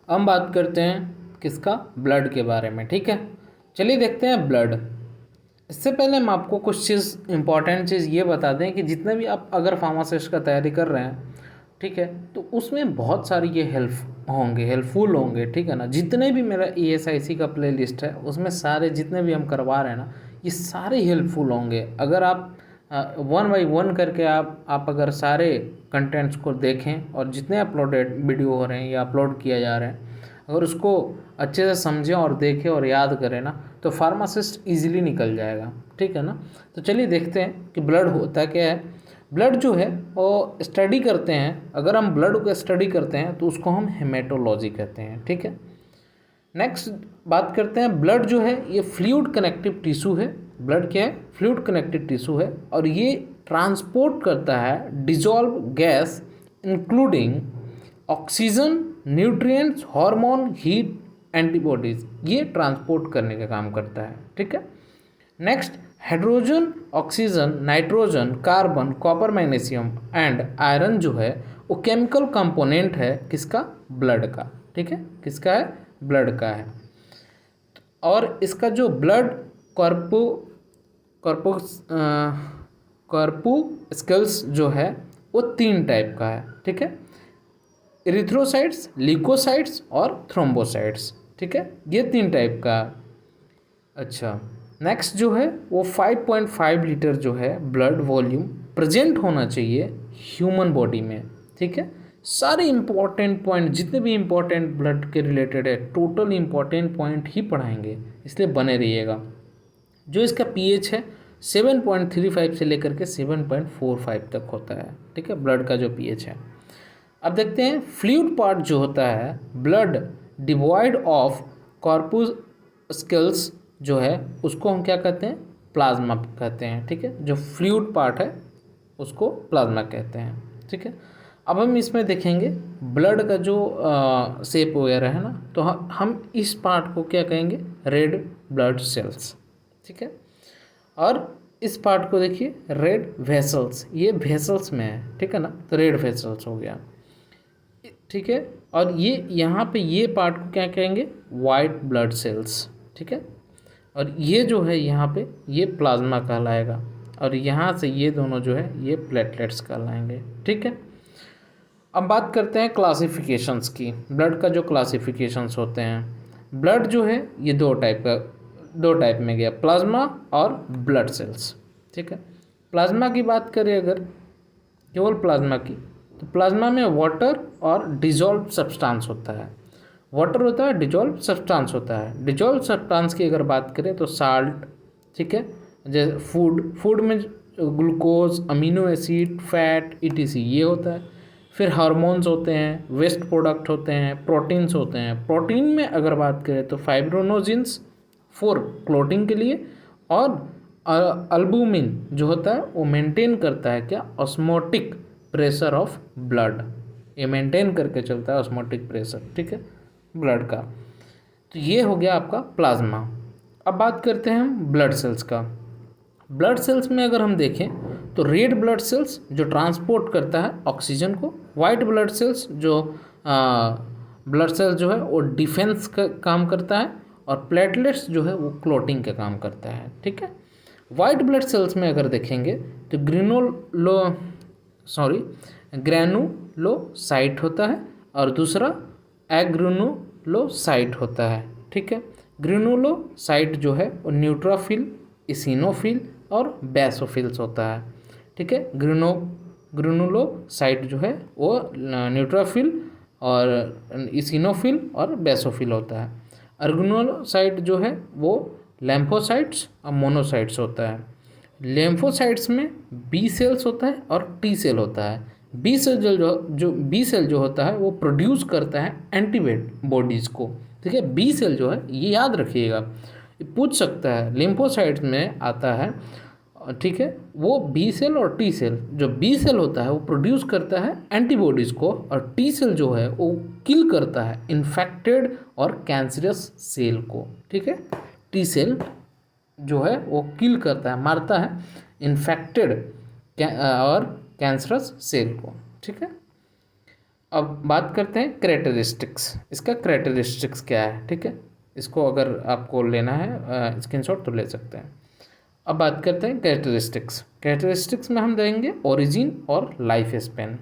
हम बात करते हैं किसका, ब्लड के बारे में। ठीक है, चलिए देखते हैं ब्लड। इससे पहले हम आपको कुछ चीज़ इंपॉर्टेंट चीज़ ये बता दें कि जितने भी आप अगर फार्मासिस्ट का तैयारी कर रहे हैं, ठीक है, तो उसमें बहुत सारी ये हेल्पफुल होंगे। ठीक है ना, जितने भी मेरा ESIC का प्ले लिस्ट है उसमें सारे जितने भी हम करवा रहे हैं ना, ये सारे हेल्पफुल होंगे। अगर आप वन बाई वन करके आप अगर सारे कंटेंट्स को देखें और जितने अपलोडेड वीडियो हो रहे हैं या अपलोड किया जा रहे हैं, अगर उसको अच्छे से समझें और देखें और याद करें ना, तो फार्मासिस्ट इजीली निकल जाएगा। ठीक है ना, तो चलिए देखते हैं कि ब्लड होता क्या है। ब्लड जो है वो स्टडी करते हैं, अगर हम ब्लड को स्टडी करते हैं तो उसको हम हेमेटोलॉजी कहते हैं। ठीक है, नेक्स्ट बात करते हैं, ब्लड जो है ये फ्लूइड कनेक्टिव टिश्यू है। ब्लड क्या है, फ्लूइड कनेक्टिव टिश्यू है और ये ट्रांसपोर्ट करता है dissolve gas including oxygen, nutrients, hormone, heat, antibodies, ये ट्रांसपोर्ट करने का काम करता है। ठीक है, next hydrogen, oxygen, nitrogen, carbon, copper, magnesium and iron जो है वो केमिकल कंपोनेंट है किसका, ब्लड का। ठीक है, किसका है, ब्लड का है। और इसका जो ब्लड कॉर्पू कॉर्पू कॉर्पूस्कल्स जो है वो 3 टाइप का है। ठीक है, इरिथ्रोसाइट्स, ल्यूकोसाइट्स और थ्रोम्बोसाइट्स। ठीक है, ये 3 टाइप का। अच्छा, नेक्स्ट जो है वो 5.5 लीटर जो है ब्लड वॉल्यूम प्रेजेंट होना चाहिए ह्यूमन बॉडी में। ठीक है, सारे इंपॉर्टेंट पॉइंट जितने भी इंपॉर्टेंट ब्लड के रिलेटेड है, टोटल इंपॉर्टेंट पॉइंट ही पढ़ाएंगे, इसलिए बने रहिएगा। जो इसका pH है 7.35 से लेकर के 7.45 तक होता है। ठीक है, ब्लड का जो pH है। अब देखते हैं फ्लूइड पार्ट जो होता है ब्लड डिवॉइड ऑफ कॉर्पूस्कल्स जो है उसको हम क्या कहते हैं, प्लाज्मा कहते हैं। ठीक है, जो फ्लूइड पार्ट है उसको प्लाज्मा कहते हैं। ठीक है, अब हम इसमें देखेंगे ब्लड का जो शेप वगैरह है ना, तो हम इस पार्ट को क्या कहेंगे, रेड ब्लड सेल्स। ठीक है, और इस पार्ट को देखिए रेड वेसल्स, ये वेसल्स में है। ठीक है ना, तो रेड वेसल्स हो गया। ठीक है, और ये यहाँ पे ये पार्ट को क्या कहेंगे, वाइट ब्लड सेल्स। ठीक है, और ये जो है यहाँ पे ये प्लाज्मा कहलाएगा और यहाँ से ये दोनों जो है ये प्लेटलेट्स कहलाएंगे। ठीक है, अब बात करते हैं क्लासिफिकेशंस की। ब्लड का जो क्लासिफिकेशंस होते हैं, ब्लड जो है ये दो टाइप में गया, प्लाज्मा और ब्लड सेल्स। ठीक है, प्लाज्मा की बात करें अगर, केवल प्लाज्मा की, तो प्लाज्मा में वाटर और डिजॉल्व सब्सटेंस होता है। वाटर होता है, डिजॉल्व सब्सटेंस होता है। डिजॉल्व सब्सटेंस की अगर बात करें तो साल्ट, ठीक है, जैसे फूड में glucose, amino acid, fat, ETC ये होता है। फिर हार्मोन्स होते हैं, वेस्ट प्रोडक्ट होते हैं, प्रोटीन्स होते हैं। प्रोटीन में अगर बात करें तो फाइब्रोनोजिन्स फॉर क्लोटिंग के लिए, और अल्बुमिन जो होता है वो मेंटेन करता है क्या, ऑस्मोटिक प्रेशर ऑफ ब्लड, ये मेंटेन करके चलता है ऑस्मोटिक प्रेशर। ठीक है, ब्लड का। तो ये हो गया आपका प्लाज्मा। अब बात करते हैं हम ब्लड सेल्स का। ब्लड सेल्स में अगर हम देखें तो रेड ब्लड सेल्स जो ट्रांसपोर्ट करता है ऑक्सीजन को, वाइट ब्लड सेल्स जो ब्लड सेल्स जो है वो डिफेंस का काम करता है, और प्लेटलेट्स जो है वो क्लोटिंग का काम करता है। ठीक है, वाइट ब्लड सेल्स में अगर देखेंगे तो ग्रैनुलोसाइट होता है और दूसरा एग्रेनुलोसाइट होता है। ठीक है, ग्रेनुलोसाइट जो है वो न्यूट्रोफिल, इसिनोफिल और बेसोफिल्स होता है। ठीक है, ग्रेनुलोसाइट जो है वो न्यूट्रोफिल और इसिनोफिल और बेसोफिल होता है। अर्गेनुलोसाइट जो है वो लैम्फोसाइट्स और मोनोसाइट्स होता है। लेम्फोसाइट्स में बी सेल्स होता है और टी सेल होता है। बी सेल जो बी सेल जो होता है वो प्रोड्यूस करता है एंटीबॉडीज़ को। ठीक है, बी सेल जो है ये याद रखिएगा, पूछ सकता है, लिम्फोसाइट्स में आता है। ठीक है, वो बी सेल और टी सेल, जो बी सेल होता है वो प्रोड्यूस करता है एंटीबॉडीज़ को, और टी सेल जो है वो किल करता है इन्फेक्टेड और कैंसरस सेल को। ठीक है, टी सेल जो है वो किल करता है, मारता है इन्फेक्टेड और कैंसरस सेल को। ठीक है, अब बात करते हैं कैरेक्टरिस्टिक्स। इसका कैरेक्टरिस्टिक्स क्या है, ठीक है, इसको अगर आपको लेना है स्क्रीनशॉट तो ले सकते हैं। अब बात करते हैं कैरेक्टरिस्टिक्स। कैरेक्टरिस्टिक्स में हम देंगे ओरिजिन और लाइफ स्पेन।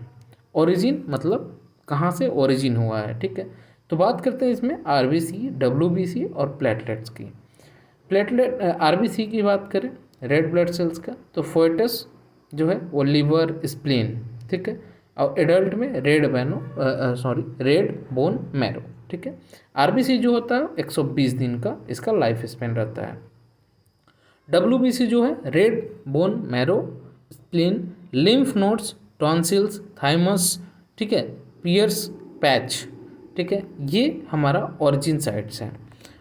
ओरिजिन मतलब कहाँ से ओरिजिन हुआ है, ठीक है। तो बात करते हैं इसमें आरबीसी, डब्ल्यूबीसी और प्लेटलेट्स की। प्लेटलेट आरबीसी की बात करें, रेड ब्लड सेल्स का, तो फोएटस जो है वो लिवर, स्प्लीन, ठीक है। और एडल्ट में रेड बोन मैरो, ठीक है। आरबीसी जो होता है 120 दिन का इसका लाइफ स्पेन रहता है। डब्ल्यूबीसी जो है red bone marrow, spleen, lymph nodes, tonsils, thymus, ठीक है, पियर्स पैच, ठीक है, ये हमारा ओरिजिन साइट्स हैं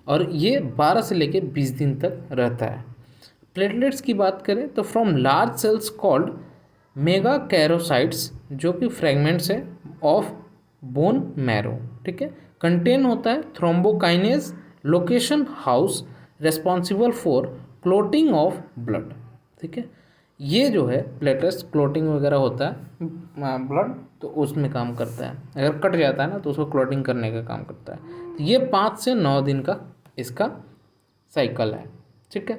और ये 12 से लेके 20 दिन तक रहता है। प्लेटलेट्स की बात करें तो from large cells called megakaryocytes, जो कि फ्रेगमेंट्स है ऑफ बोन मैरो, ठीक है, कंटेन होता है thrombokinase location house responsible for clotting of blood, ठीक है। ये जो है प्लेटलेट्स क्लोटिंग वगैरह होता है ब्लड, तो उसमें काम करता है। अगर कट जाता है ना तो उसको क्लोटिंग करने का काम करता है। तो ये 5 से 9 दिन का इसका साइकिल है, ठीक है।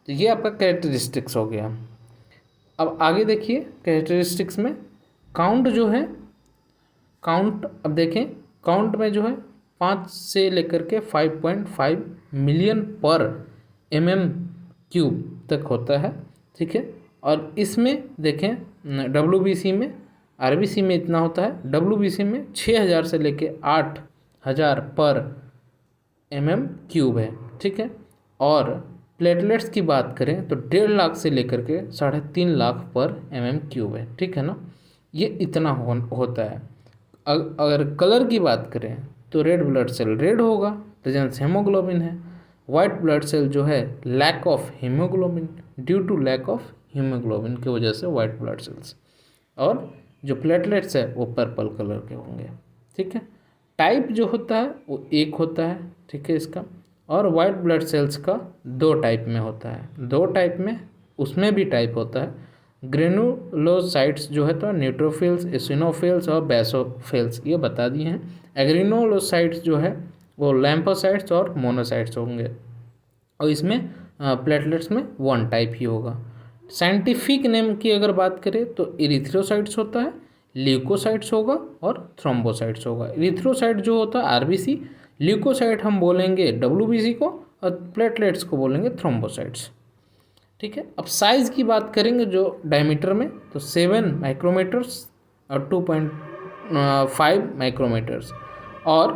तो ये आपका कैरेक्टरिस्टिक्स हो गया। अब आगे देखिए कैरेक्टरिस्टिक्स में काउंट जो है, काउंट अब देखें, काउंट में जो है 5 से लेकर के 5.5 मिलियन पर mm³ तक होता है, ठीक है। और इसमें देखें डब्ल्यूबीसी में, आरबीसी में इतना होता है, डब्ल्यूबीसी में 6000 से लेके 8000 पर mm³ है, ठीक है। और प्लेटलेट्स की बात करें तो 1.5 लाख से लेकर के 3.5 लाख पर mm³ है, ठीक है ना। ये इतना होता है। अगर कलर की बात करें तो रेड ब्लड सेल रेड होगा, प्रेजेंस हेमोग्लोबिन है। वाइट ब्लड सेल जो है lack of haemoglobin, due to lack of haemoglobin की वजह से वाइट ब्लड सेल्स। और जो प्लेटलेट्स है वो पर्पल कलर के होंगे, ठीक है। टाइप जो होता है वो एक होता है, ठीक है इसका। और वाइट ब्लड सेल्स का 2 टाइप में होता है, 2 टाइप में उसमें भी टाइप होता है। ग्रेनुलोसाइट्स जो है तो न्यूट्रोफिल्स, एसिनोफिल्स और बेसोफिल्स, ये बता दिए हैं। एग्रीनोलोसाइट्स जो है वो लैम्फोसाइट्स और मोनोसाइट्स होंगे। और इसमें प्लेटलेट्स में 1 टाइप ही होगा। साइंटिफिक नेम की अगर बात करें तो इरिथ्रोसाइट्स होता है, ल्यूकोसाइट्स होगा और थ्रोम्बोसाइट्स होगा। इरिथ्रोसाइट जो होता है आरबीसी, ल्यूकोसाइट हम बोलेंगे डब्ल्यूबीसी को और प्लेटलेट्स को बोलेंगे थ्रोम्बोसाइट्स, ठीक है। अब साइज़ की बात करेंगे जो डायमीटर में तो 7 माइक्रोमीटर्स और 2.5 माइक्रोमीटर्स। और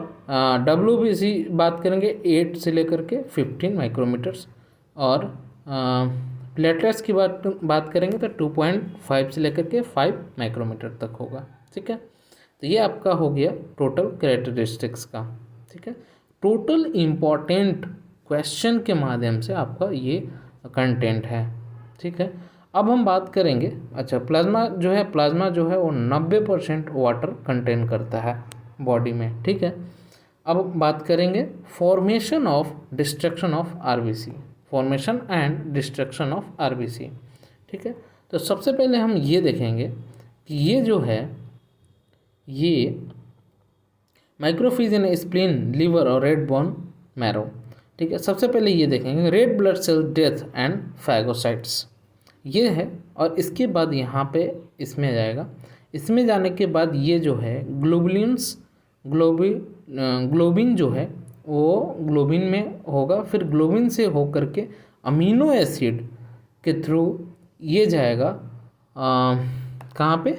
डब्ल्यूबीसी बात करेंगे 8 से लेकर के 15 माइक्रोमीटर्स। और प्लेटलेट्स की बात करेंगे तो 2.5 से लेकर के 5 माइक्रोमीटर तक होगा, ठीक है। तो ये आपका हो गया टोटल कैरेक्टरिस्टिक्स का, ठीक है। टोटल इम्पॉर्टेंट क्वेश्चन के माध्यम से आपका ये कंटेंट है, ठीक है। अब हम बात करेंगे, अच्छा प्लाज्मा जो है वो 90% वाटर कंटेन करता है बॉडी में, ठीक है। अब बात करेंगे formation of destruction of RBC, formation and destruction of RBC, ठीक है। तो सबसे पहले हम ये देखेंगे कि ये जो है ये माइक्रोफिज इन स्प्लीन, लिवर और रेड बोन मैरो, ठीक है। सबसे पहले ये देखेंगे red blood cell death and phagocytes, ये है। और इसके बाद यहाँ पे इसमें जाएगा, इसमें जाने के बाद ये जो है ग्लोबिन जो है वो ग्लोबिन में होगा, फिर ग्लोबिन से होकर के अमीनो एसिड के थ्रू ये जाएगा कहाँ पे,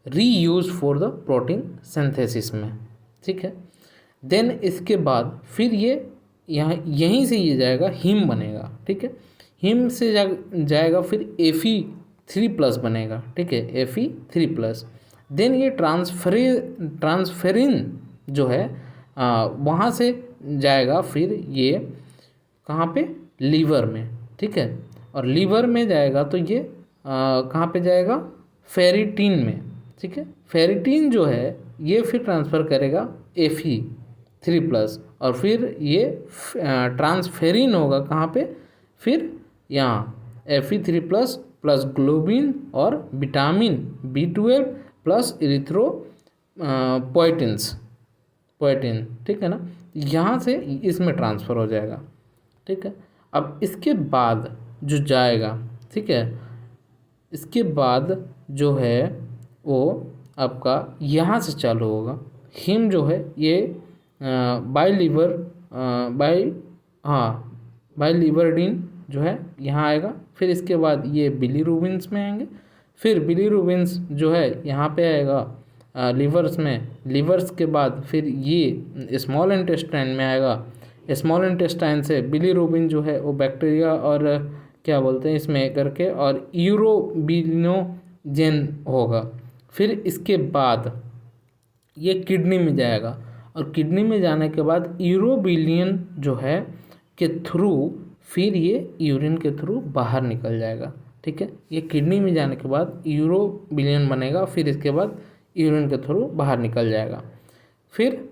reuse for the protein synthesis में, ठीक है। देन इसके बाद फिर ये यहीं से ये जाएगा हीम बनेगा, ठीक है। हीम से जाएगा फिर Fe3+ बनेगा, ठीक है, Fe3+। देन ये ट्रांसफेरिन जो है वहाँ से जाएगा फिर ये कहाँ पे, लीवर में, ठीक है। और लीवर में जाएगा तो ये कहाँ पे जाएगा, फेरिटीन में, ठीक है। फेरिटीन जो है ये फिर ट्रांसफ़र करेगा Fe3+, और फिर ये ट्रांसफेरिन होगा कहाँ पे, फिर यहाँ Fe3+ प्लस ग्लोबिन और विटामिन B12 प्लस इरिथ्रोपोइटिन पोइटिन्स, पोइटिन, ठीक है ना, यहाँ से इसमें ट्रांसफ़र हो जाएगा, ठीक है। अब इसके बाद जो जाएगा, ठीक है, इसके बाद जो है वो आपका यहाँ से चालू होगा। हिम जो है ये बाई लीवर बाई हाँ बाईलिवर्डिन जो है यहाँ आएगा। फिर इसके बाद ये बिलीरुबिन्स में आएंगे। फिर बिलीरुबिन्स जो है यहाँ पे आएगा लीवर्स में। लीवर्स के बाद फिर ये स्मॉल इंटेस्टाइन में आएगा। स्मॉल इंटेस्टाइन से बिलीरुबिन जो है वो बैक्टीरिया और क्या बोलते हैं इसमें करके और यूरोबिलिनोजेन होगा। फिर इसके बाद ये किडनी में जाएगा और किडनी में जाने के बाद यूरोबिलियन जो है के थ्रू फिर ये यूरिन के थ्रू बाहर निकल जाएगा, ठीक है। ये किडनी में जाने के बाद यूरोबिलियन बनेगा, फिर इसके बाद यूरिन के थ्रू बाहर निकल जाएगा। फिर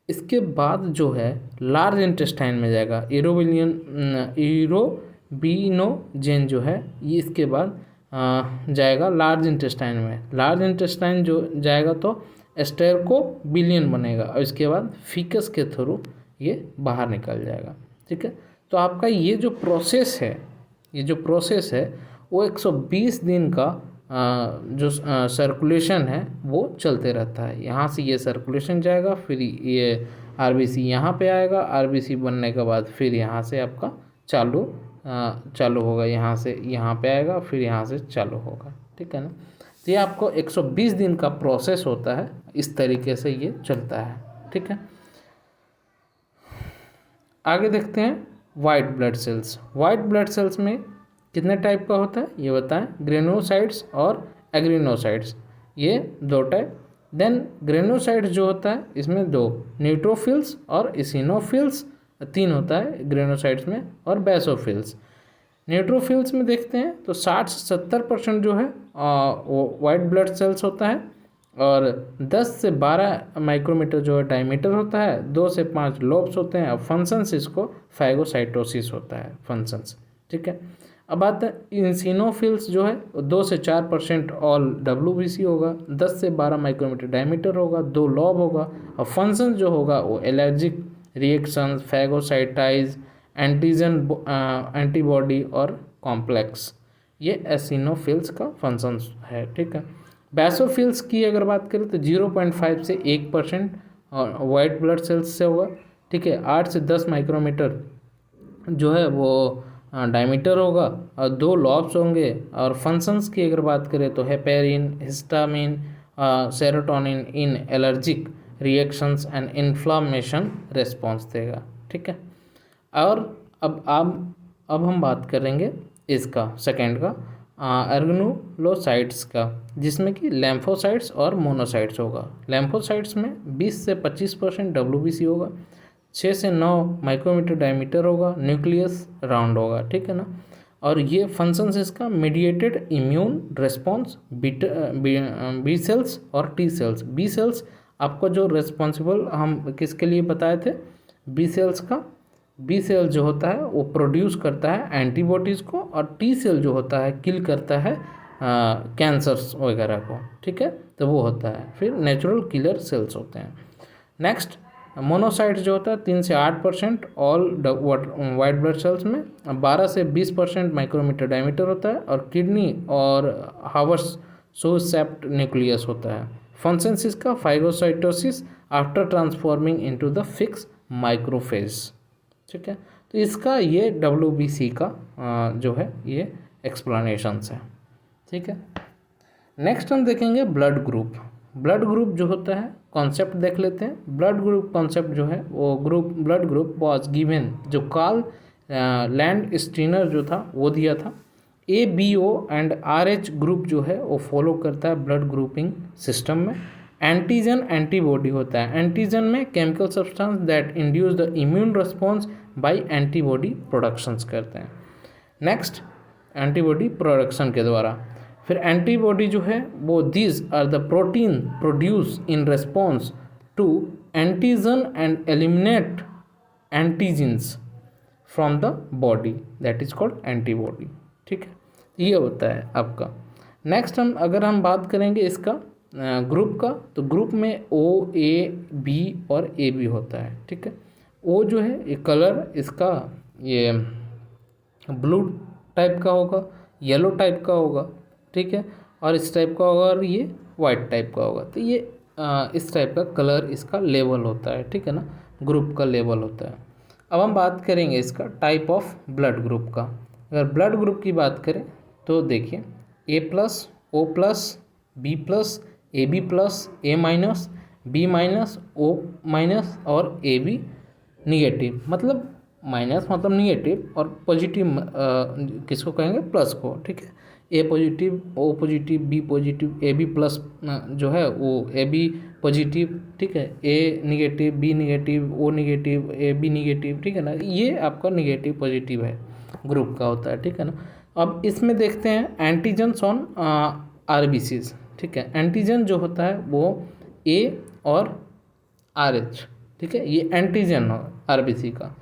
इसके बाद जो है लार्ज इंटेस्टाइन में जाएगा। यूरोबिलिनोजेन जो है ये इसके बाद जाएगा लार्ज इंटेस्टाइन में। लार्ज इंटेस्टाइन जो जाएगा तो स्टेरकोबिलियन बनेगा और इसके बाद फीकस के थ्रू ये बाहर निकल जाएगा, ठीक है। तो आपका ये जो प्रोसेस है वो 120 दिन का जो सर्कुलेशन है वो चलते रहता है। यहाँ से ये सर्कुलेशन जाएगा, फिर ये आरबीसी यहाँ पे आएगा। आरबीसी बनने के बाद फिर यहाँ से आपका चालू होगा, यहाँ से यहाँ पे आएगा, फिर यहाँ से चालू होगा, ठीक है ना। तो ये आपको 120 दिन का प्रोसेस होता है, इस तरीके से ये चलता है, ठीक है। आगे देखते हैं white blood cells. White blood cells में कितने टाइप का होता है ये बताएं। ग्रेनोसाइट्स और एग्रीनोसाइट्स, ये दो टाइप। देन ग्रेनोसाइट्स जो होता है इसमें दो, न्यूट्रोफिल्स और इसिनोफिल्स, तीन होता है ग्रेनोसाइट्स में, और बेसोफिल्स। न्यूट्रोफिल्स में देखते हैं तो 60 से 70% जो है वो वाइट ब्लड सेल्स होता है और 10 से 12 माइक्रोमीटर जो है डायमीटर होता है। 2 से 5 लोब्स होते हैं और फंक्शंस इसको फैगोसाइटोसिस होता है फंक्शंस, ठीक है। अब बात है इंसिनोफिल्स जो है 2 से 4% ऑल WBC होगा, 10 से 12 माइक्रोमीटर डायमीटर होगा, 2 लोब होगा और फंक्शन जो होगा वो एलर्जिक रिएक्शंस, फैगोसाइटाइज, एंटीबॉडी और कॉम्प्लेक्स, ये एसिनोफिल्स का फंक्शन है, ठीक है। बेसोफिल्स की अगर बात करें तो 0.5 से 1% वाइट ब्लड सेल्स से होगा, ठीक है। 8 से 10 माइक्रोमीटर जो है वो डायमीटर होगा और 2 लॉब्स होंगे। और फंक्शंस की अगर बात करें तो heparin, histamine, serotonin in allergic reactions and inflammation response देगा, ठीक है। और अब हम बात करेंगे इसका सेकेंड का ऑर्गेनुलोसाइट्स का, जिसमें कि लैम्फोसाइट्स और मोनोसाइट्स होगा। लैम्फोसाइट्स में 20 से 25% WBC होगा, 6 से 9 माइक्रोमीटर डायमीटर होगा, न्यूक्लियस राउंड होगा, ठीक है ना। और ये फंक्शंस इसका mediated immune response, B cells और टी सेल्स। बी सेल्स आपको जो रिस्पॉन्सिबल हम किसके लिए बताए थे, बी सेल्स का। बी सेल जो होता है वो प्रोड्यूस करता है एंटीबॉडीज़ को और टी सेल जो होता है किल करता है कैंसर्स वगैरह को, ठीक है। तो वो होता है, फिर नेचुरल किलर सेल्स होते हैं। नेक्स्ट मोनोसाइट्स जो होता है 3 से 8% ऑल वाइट ब्लड सेल्स में, 12 से 20% माइक्रोमीटर डायमीटर होता है और किडनी और हावर्स सोसेप्ट न्यूक्लियस होता है। फंक्शंस इसका phagocytosis after transforming into the fix macrophage, ठीक है। तो इसका ये WBC का जो है ये एक्सप्लेनेशंस है, ठीक है। नेक्स्ट हम देखेंगे ब्लड ग्रुप। ब्लड ग्रुप जो होता है कॉन्सेप्ट देख लेते हैं। ब्लड ग्रुप कॉन्सेप्ट जो है वो ब्लड ग्रुप वाज गिवन, जो कार्ल लैंड स्टीनर जो था वो दिया था। ABO एंड RH ग्रुप जो है वो फॉलो करता है ब्लड ग्रुपिंग सिस्टम में। एंटीजन एंटीबॉडी होता है। एंटीजन में chemical substance that induce the immune response by antibody productions करते हैं। नेक्स्ट एंटीबॉडी प्रोडक्शन के द्वारा। फिर एंटीबॉडी जो है वो these are the protein produce in response to antigen and eliminate antigens from the body, that is called antibody, ठीक है। ये होता है आपका। नेक्स्ट अगर हम बात करेंगे इसका ग्रुप का, तो ग्रुप में ओ, ए, बी और ए बी होता है, ठीक है। ओ जो है ये कलर इसका ये ब्लू टाइप का होगा, येलो टाइप का होगा, ठीक है, और इस टाइप का होगा, और ये वाइट टाइप का होगा। तो ये इस टाइप का कलर इसका लेवल होता है, ठीक है ना, ग्रुप का लेवल होता है। अब हम बात करेंगे इसका टाइप ऑफ ब्लड ग्रुप का। अगर ब्लड ग्रुप की बात करें तो देखिए A plus, O plus, B plus, A B plus, A minus, B minus, O minus और ए बी निगेटिव। मतलब माइनस मतलब निगेटिव, और पॉजिटिव किसको कहेंगे, प्लस को, ठीक है। A positive, O positive, B positive, A B plus जो है वो ए बी पॉजिटिव, ठीक है, A negative, B negative, O negative, A B negative, ठीक है ना। ये आपका निगेटिव पॉजिटिव है ग्रुप का होता है, ठीक है ना। अब इसमें देखते हैं एंटीजन्स ऑन आरबीसीज, ठीक है। एंटीजन जो होता है वो ए और आर एच, ठीक है, ये एंटीजन हो आरबीसी का,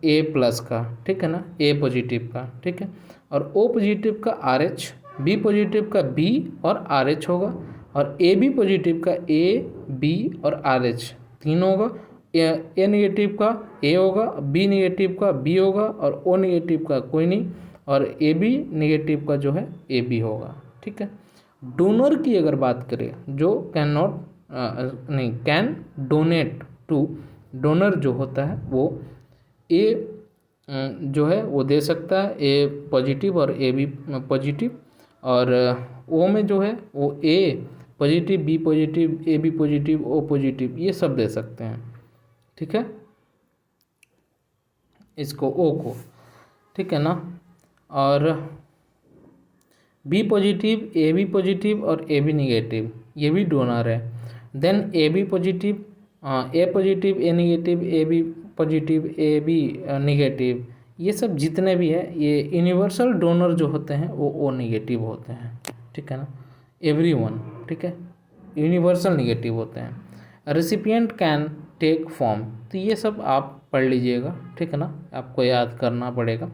ए प्लस का, ठीक है ना, ए पॉजिटिव का, ठीक है, और ओ पॉजिटिव का आर एच, बी पॉजिटिव का बी और आर एच होगा, और ए बी पॉजिटिव का ए, बी और आर एच तीन होगा। ए निगेटिव का ए होगा, बी निगेटिव का बी होगा, और ओ निगेटिव का कोई नहीं, और ए बी निगेटिव का जो है ए बी होगा, ठीक है। डोनर की अगर बात करें, जो कैन नॉट नहीं कैन डोनेट टू, डोनर जो होता है वो ए जो है वो दे सकता है, ए पॉजिटिव और ए बी पॉजिटिव, और ओ में जो है वो A positive, B positive, A B positive, O positive, ये सब दे सकते हैं, ठीक है, इसको ओ को, ठीक है ना। और B positive, A B positive और ए बी निगेटिव ये भी डोनर है। Then A B positive, A positive, A negative, A B positive, A B negative, ये सब जितने भी है ये यूनिवर्सल डोनर जो होते हैं वो ओ निगेटिव होते हैं, ठीक है ना, एवरीवन, ठीक है, यूनिवर्सल निगेटिव होते हैं। रेसिपिएंट कैन टेक फॉर्म, तो ये सब आप पढ़ लीजिएगा, ठीक है ना, आपको याद करना पड़ेगा।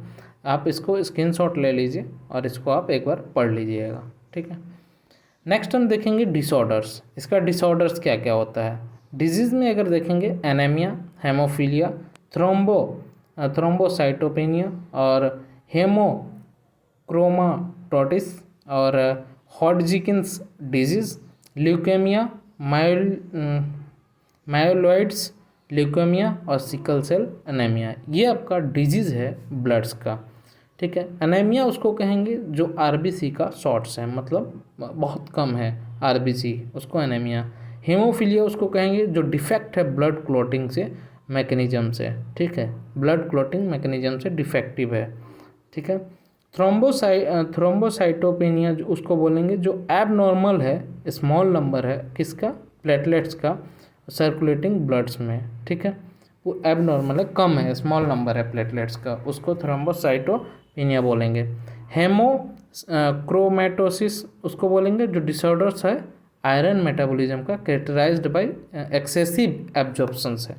आप इसको स्क्रीनशॉट ले लीजिए और इसको आप एक बार पढ़ लीजिएगा, ठीक है। नेक्स्ट हम देखेंगे डिसऑर्डर्स। इसका डिसऑर्डर्स क्या क्या होता है। डिजीज़ में अगर देखेंगे एनीमिया, हेमोफीलिया, थ्रोम्बोसाइटोपेनिया और हेमोक्रोमाटोसिस और हॉडजिकिन्स डिजीज़, ल्यूकेमिया, माइलोइड्स ल्यूकेमिया और सिकल सेल एनीमिया, ये आपका डिजीज़ है ब्लड्स का, ठीक है। एनीमिया उसको कहेंगे जो आरबीसी का शॉर्ट्स है, मतलब बहुत कम है आरबीसी, उसको एनीमिया। हेमोफीलिया उसको कहेंगे जो डिफेक्ट है ब्लड क्लॉटिंग से मैकेनिज्म से, ठीक है, ब्लड क्लॉटिंग मैकेनिज्म से डिफेक्टिव है, ठीक है। थ्रोम्बोसाइटोपेनिया उसको बोलेंगे जो एबनॉर्मल है, स्मॉल नंबर है किसका, प्लेटलेट्स का सर्कुलेटिंग ब्लड्स में, ठीक है, वो एबनॉर्मल है, कम है, स्मॉल नंबर है प्लेटलेट्स का, उसको थ्रोम्बोसाइटोपेनिया बोलेंगे। क्रोमेटोसिस उसको बोलेंगे जो डिसऑर्डर्स है आयरन मेटाबॉलिज्म का, कैरेक्टराइज्ड बाय एक्सेसिव एब्जॉर्प्शन से,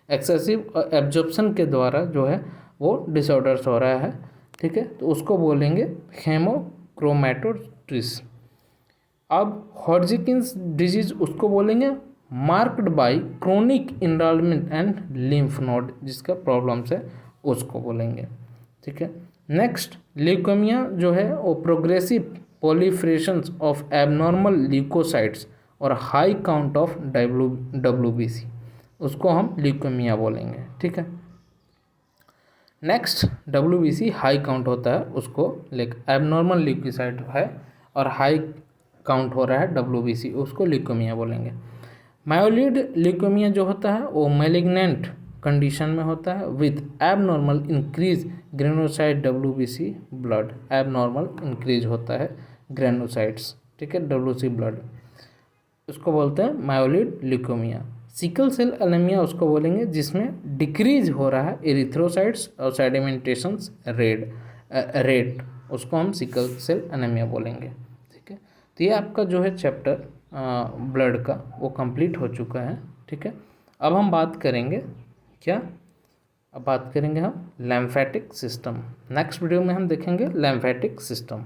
एक्सेसिव एब्जॉर्प्शन के द्वारा जो है वो डिसऑर्डर्स हो रहा है, ठीक है, तो उसको बोलेंगे हेमोक्रोमेटोसिस। अब हॉडजिकिन्स डिजीज उसको बोलेंगे marked by chronic enlargement and lymph node जिसका प्रॉब्लम्स है उसको बोलेंगे, ठीक है। नेक्स्ट ल्यूकेमिया जो है वो progressive proliferations of abnormal leukocytes और हाई काउंट ऑफ WBC, उसको हम ल्यूकेमिया बोलेंगे, ठीक है। नेक्स्ट WBC हाई काउंट होता है उसको, एबनॉर्मल ल्यूकोसाइट है और हाई काउंट हो रहा है WBC, उसको ल्यूकेमिया बोलेंगे। मायोलिड ल्यूकेमिया जो होता है वो मैलिग्नेंट कंडीशन में होता है with abnormal increase ग्रेनोसाइट WBC blood, abnormal increase होता है ग्रेनोसाइट्स, ठीक है, WBC ब्लड, उसको बोलते हैं मायोलिड ल्यूकेमिया। सिकल सेल एनीमिया उसको बोलेंगे जिसमें डिक्रीज हो रहा है एरिथ्रोसाइट्स और सेडिमेंटेशंस रेट, उसको हम सिकल सेल एनीमिया बोलेंगे, ठीक है। तो ये आपका जो है चैप्टर ब्लड का वो कंप्लीट हो चुका है, ठीक है। अब हम बात करेंगे क्या, अब बात करेंगे हम लैम्फेटिक सिस्टम। नेक्स्ट वीडियो में हम देखेंगे लैम्फेटिक सिस्टम।